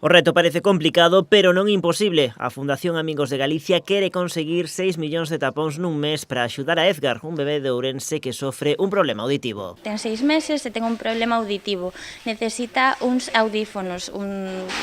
O reto parece complicado, pero non imposible. A Fundación Amigos de Galicia quere conseguir 6 millóns de tapóns nun mes para axudar a Edgar, un bebé de Ourense que sofre un problema auditivo. Ten 6 meses e ten un problema auditivo. Necesita uns audífonos.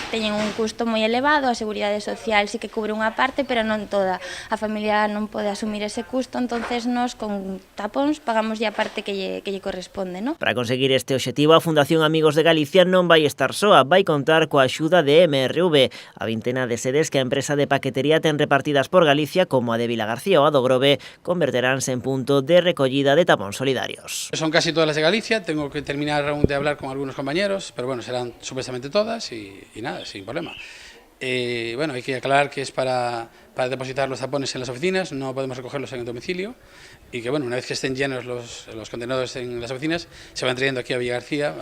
Teñen un custo moi elevado, a Seguridade Social sí que cubre unha parte, pero non toda. A familia non pode asumir ese custo, entonces nós con tapóns pagamos a parte que lle corresponde, ¿no? Para conseguir este obxectivo, a Fundación Amigos de Galicia non vai estar soa, vai contar coa axuda de MRV, a vintena de sedes que a empresa de paquetería ten repartidas por Galicia, como a de Vilagarcía ou a do Grove, converteránse en punto de recollida de tapóns solidarios. Son casi todas las de Galicia, tengo que terminar aún de hablar con algunos compañeros, pero bueno, serán supuestamente todas y nada, sin problema. Bueno, hay que aclarar que es para depositar los tapones en las oficinas, no podemos recogerlos en el domicilio y que bueno, una vez que estén llenos los contenedores en las oficinas, se van trayendo aquí a Villagarcía,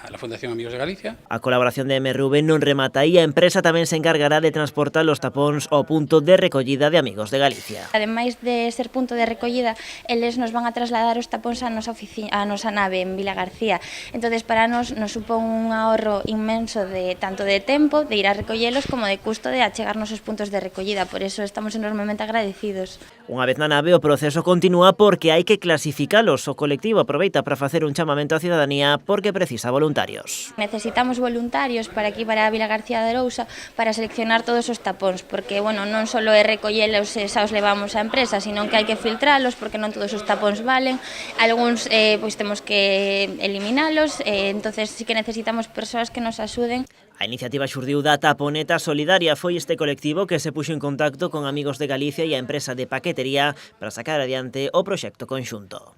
a la Fundación Amigos de Galicia. A colaboración de MRV non remata aí, a empresa tamén se encargará de transportar los tapóns ao punto de recollida de Amigos de Galicia. Ademais de ser punto de recollida, eles nos van a trasladar os tapóns á nosa nave en Vilagarcía. Entonces para nos supón un ahorro inmenso de tanto de tempo, de ir a recollelos, como de custo de achegarnos os puntos de recollida. Por eso estamos enormemente agradecidos. Unha vez na nave, o proceso continúa porque hai que clasificalos. O colectivo aproveita para facer un chamamento á cidadanía porque precisa voluntarios. Necesitamos voluntarios para aquí, para Vilagarcía de Arousa, para seleccionar todos os tapóns, porque, bueno, non só é recollelos e xa os levamos á empresa, sino que hai que filtralos, porque non todos os tapóns valen. Algúns, pois, temos que eliminalos, entonces sí que necesitamos persoas que nos axuden. A iniciativa xurdiu da Taponeta Solidaria. Foi este colectivo que se puxo en contacto con Amigos de Galicia e a empresa de paquetería para sacar adiante o proxecto conxunto.